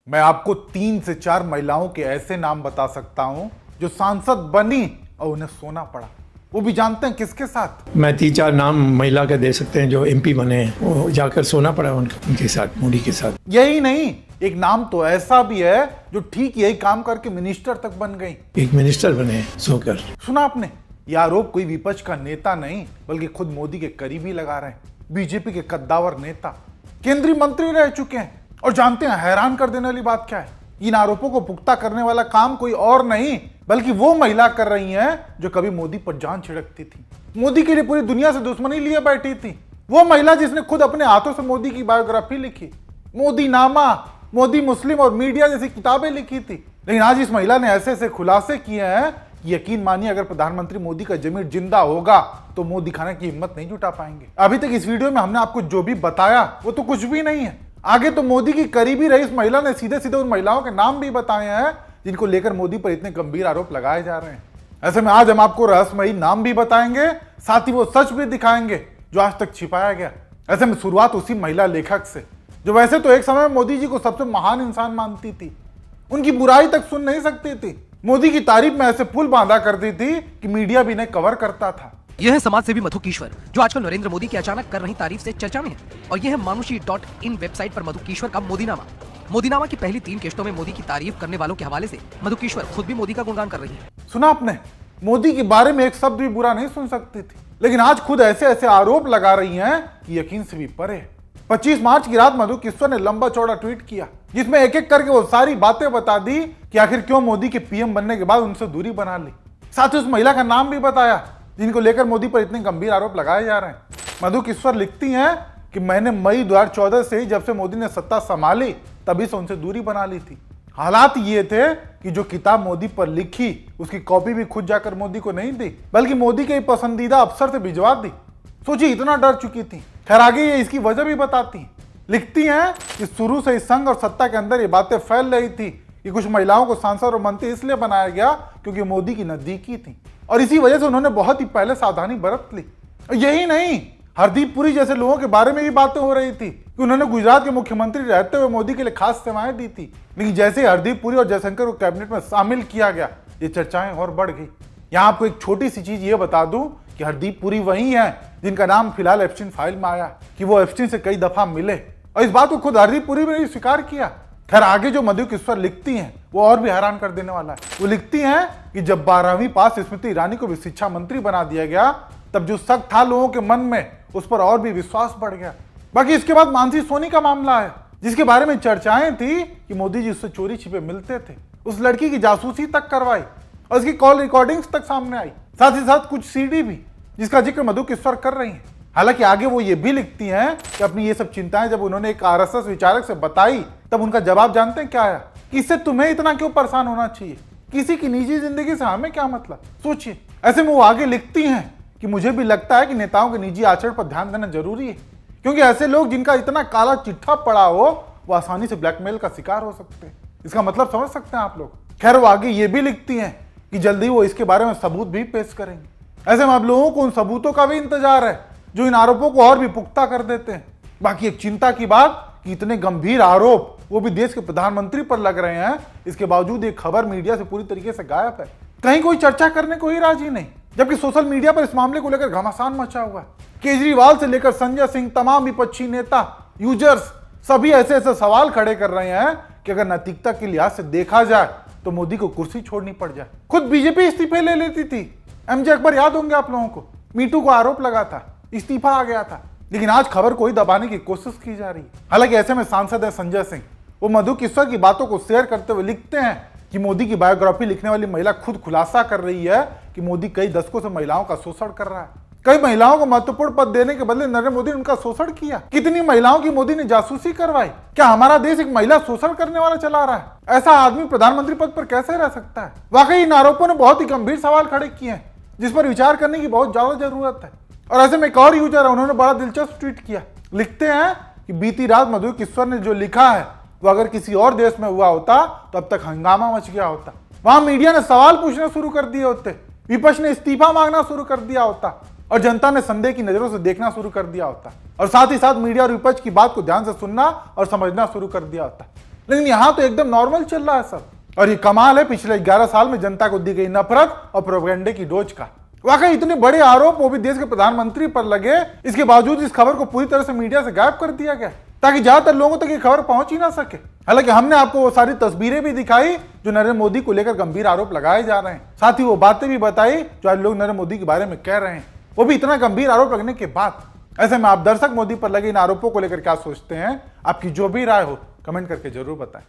मैं आपको 3 से 4 महिलाओं के ऐसे नाम बता सकता हूं जो सांसद बनी और उन्हें सोना पड़ा, वो भी जानते हैं किसके साथ। मैं 3-4 नाम महिला के दे सकते हैं जो एमपी बने हैं, वो जाकर सोना पड़ा उनके साथ, मोदी के साथ। यही नहीं, एक नाम तो ऐसा भी है जो ठीक यही काम करके मिनिस्टर तक बन गई। एक मिनिस्टर बने सोकर। सुना आपने? यह आरोप कोई विपक्ष का नेता नहीं बल्कि खुद मोदी के करीबी लगा रहे हैं। बीजेपी के कद्दावर नेता केंद्रीय मंत्री रह चुके हैं। और जानते हैं हैरान कर देने वाली बात क्या है? इन आरोपों को पुख्ता करने वाला काम कोई और नहीं बल्कि वो महिला कर रही हैं जो कभी मोदी पर जान छिड़कती थी, मोदी के लिए पूरी दुनिया से दुश्मनी लिए बैठी थी। वो महिला जिसने खुद अपने हाथों से मोदी की बायोग्राफी लिखी, मोदी नामा, मोदी मुस्लिम और मीडिया जैसी किताबें लिखी थी। लेकिन आज इस महिला ने ऐसे ऐसे खुलासे किए हैं कि यकीन मानिए अगर प्रधानमंत्री मोदी का जमीर जिंदा होगा तो मुंह दिखाने की हिम्मत नहीं जुटा पाएंगे। अभी तक इस वीडियो में हमने आपको जो भी बताया वो तो कुछ भी नहीं है। आगे तो मोदी की करीबी रही इस महिला ने सीधे सीधे उन महिलाओं के नाम भी बताए हैं जिनको लेकर मोदी पर इतने गंभीर आरोप लगाए जा रहे हैं। ऐसे में आज हम आपको रहस्यमयी नाम भी बताएंगे, साथ ही वो सच भी दिखाएंगे जो आज तक छिपाया गया। ऐसे में शुरुआत उसी महिला लेखक से जो वैसे तो एक समय में मोदी जी को सबसे महान इंसान मानती थी, उनकी बुराई तक सुन नहीं सकती थी, मोदी की तारीफ में ऐसे पुल बांधा करती थी कि मीडिया भी इन्हें कवर करता था। यह है समाज सेवी मधु कीश्वर जो आजकल नरेंद्र मोदी की अचानक कर रही तारीफ से चर्चा में है। और यह है मानुषी.in वेबसाइट पर मधु कीश्वर का मोदीनामा। मोदीनामा की पहली 3 किश्तों में मोदी की तारीफ करने वालों के हवाले से मधु कीश्वर खुद भी मोदी का गुणगान कर रही है। सुना आपने? मोदी के बारे में एक शब्द भी बुरा नहीं सुन सकती थी, लेकिन आज खुद ऐसे ऐसे आरोप लगा रही हैं कि यकीन से भी परे है। 25 मार्च की रात मधु कीश्वर ने लंबा चौड़ा ट्वीट किया जिसमें एक एक करके वो सारी बातें बता दी कि आखिर क्यों मोदी के पीएम बनने के बाद उनसे दूरी बना ली। साथ ही उस महिला का नाम भी बताया जिनको लेकर मोदी पर इतने गंभीर आरोप लगाए जा रहे हैं। मधु कीश्वर लिखती हैं कि मैंने मई 2014 से ही जब से मोदी ने सत्ता संभाली तभी से उनसे दूरी बना ली थी। हालात ये थे कि जो किताब मोदी पर लिखी उसकी कॉपी भी खुद जाकर मोदी को नहीं दी बल्कि मोदी के पसंदीदा अफसर से भिजवा दी। सोचिए, इतना डर चुकी थी। खैर आगे ये इसकी वजह भी बताती हैं। लिखती हैं कि शुरू से इस संघ और सत्ता के अंदर ये बातें फैल रही थी कि कुछ महिलाओं को सांसद और मंत्री इसलिए बनाया गया क्योंकि मोदी की नजदीकी थी और इसी वजह से उन्होंने बहुत ही पहले सावधानी बरत ली। यही नहीं, हरदीप पुरी जैसे लोगों के बारे में भी बातें हो रही थी कि उन्होंने गुजरात के मुख्यमंत्री रहते हुए मोदी के लिए खास सेवाएं दी थी। लेकिन जैसे ही हरदीप पुरी और जयशंकर को कैबिनेट में शामिल किया गया ये चर्चाएं और बढ़ गई। यहाँ आपको एक छोटी सी चीज ये बता दूं कि हरदीप पुरी वही हैं जिनका नाम फिलहाल एप्स्टीन फाइल में आया कि वो एप्स्टीन से कई दफा मिले और इस बात को खुद हरदीप पुरी ने स्वीकार किया। खैर आगे जो मधु कीश्वर लिखती हैं वो और भी हैरान कर देने वाला है। वो लिखती हैं कि जब 12वीं पास स्मृति ईरानी को भी शिक्षा मंत्री बना दिया गया तब जो शक था लोगों के मन में उस पर और भी विश्वास बढ़ गया। बाकी इसके बाद मानसी सोनी का मामला है जिसके बारे में चर्चाएं थी कि मोदी जी उससे चोरी छिपे मिलते थे, उस लड़की की जासूसी तक करवाई और उसकी कॉल रिकॉर्डिंग्स तक सामने आई, साथ ही साथ कुछ सीडी भी जिसका जिक्र मधु कीश्वर कर रही हैं। हालांकि आगे वो ये भी लिखती हैं कि अपनी ये सब चिंताएं जब उन्होंने एक आरएसएस विचारक से बताई तब उनका जवाब जानते हैं क्या आया? कि इससे तुम्हें इतना क्यों परेशान होना चाहिए, किसी की निजी जिंदगी से हमें क्या मतलब। सोचिए, ऐसे में वो आगे लिखती हैं कि मुझे भी लगता है कि नेताओं के निजी आचरण पर ध्यान देना जरूरी है क्योंकि ऐसे लोग जिनका इतना काला चिट्ठा पड़ा हो वो आसानी से ब्लैकमेल का शिकार हो सकते हैं। इसका मतलब समझ सकते हैं आप लोग। खैर वो आगे ये भी लिखती हैं कि जल्दी वो इसके बारे में सबूत भी पेश करेंगे। ऐसे में आप लोगों को उन सबूतों का भी इंतजार है जो इन आरोपों को और भी पुख्ता कर देते हैं। बाकी एक चिंता की बात कि इतने गंभीर आरोप वो भी देश के प्रधानमंत्री पर लग रहे हैं, इसके बावजूद ये खबर मीडिया से पूरी तरीके से गायब है। कहीं कोई चर्चा करने को ही राजी नहीं, जबकि सोशल मीडिया पर इस मामले को लेकर घमासान मचा हुआ है। केजरीवाल से लेकर संजय सिंह, तमाम विपक्षी नेता, यूजर्स सभी ऐसे ऐसे सवाल खड़े कर रहे हैं कि अगर नैतिकता के लिहाज से देखा जाए तो मोदी को कुर्सी छोड़नी पड़ जाए। खुद बीजेपी इस्तीफे ले लेती थी। एमजे अकबर याद होंगे आप लोगों को, मीटू को आरोप लगा था, इस्तीफा आ गया था, लेकिन आज खबर को ही दबाने की कोशिश की जा रही है। हालांकि ऐसे में सांसद है संजय सिंह, वो मधु कीश्वर की बातों को शेयर करते हुए लिखते हैं कि मोदी की बायोग्राफी लिखने वाली महिला खुद खुलासा कर रही है कि मोदी कई दशकों से महिलाओं का शोषण कर रहा है। कई महिलाओं को महत्वपूर्ण पद देने के बदले नरेंद्र मोदी ने उनका शोषण किया। कितनी महिलाओं की मोदी ने जासूसी करवाई। क्या हमारा देश एक महिला शोषण करने वाला चला रहा है? ऐसा आदमी प्रधानमंत्री पद पर कैसे रह सकता है? वाकई इन आरोपों ने बहुत ही गंभीर सवाल खड़े किए हैं जिस पर विचार करने की बहुत ज्यादा जरूरत है। और ऐसे में एक और यूजर है, उन्होंने बड़ा दिलचस्प ट्वीट किया। लिखते हैं कि बीती रात मधु कीश्वर ने जो लिखा है वो अगर किसी और देश में हुआ होता तो अब तक हंगामा मच गया होता। वहां मीडिया ने सवाल पूछना शुरू कर दिए होते, विपक्ष ने इस्तीफा मांगना शुरू कर दिया होता और जनता ने संदेह की नजरों से देखना शुरू कर दिया होता और साथ ही साथ मीडिया और विपक्ष की बात को ध्यान से सुनना और समझना शुरू कर दिया होता। लेकिन यहाँ तो एकदम नॉर्मल चल रहा है सब। और ये कमाल है पिछले 11 साल में जनता को दी गई नफरत और प्रोपेगेंडे की डोज का। वाकई इतने बड़े आरोप वो भी देश के प्रधानमंत्री पर लगे, इसके बावजूद इस खबर को पूरी तरह से मीडिया से गायब कर दिया गया ताकि ज्यादातर लोगों तक ये खबर पहुंच ही ना सके। हालांकि हमने आपको वो सारी तस्वीरें भी दिखाई जो नरेंद्र मोदी को लेकर गंभीर आरोप लगाए जा रहे हैं, साथ ही वो बातें भी बताई जो आज लोग नरेंद्र मोदी के बारे में कह रहे हैं, वो भी इतना गंभीर आरोप लगने के बाद। ऐसे में आप दर्शक मोदी पर लगे इन आरोपों को लेकर क्या सोचते हैं? आपकी जो भी राय हो कमेंट करके जरूर बताएं।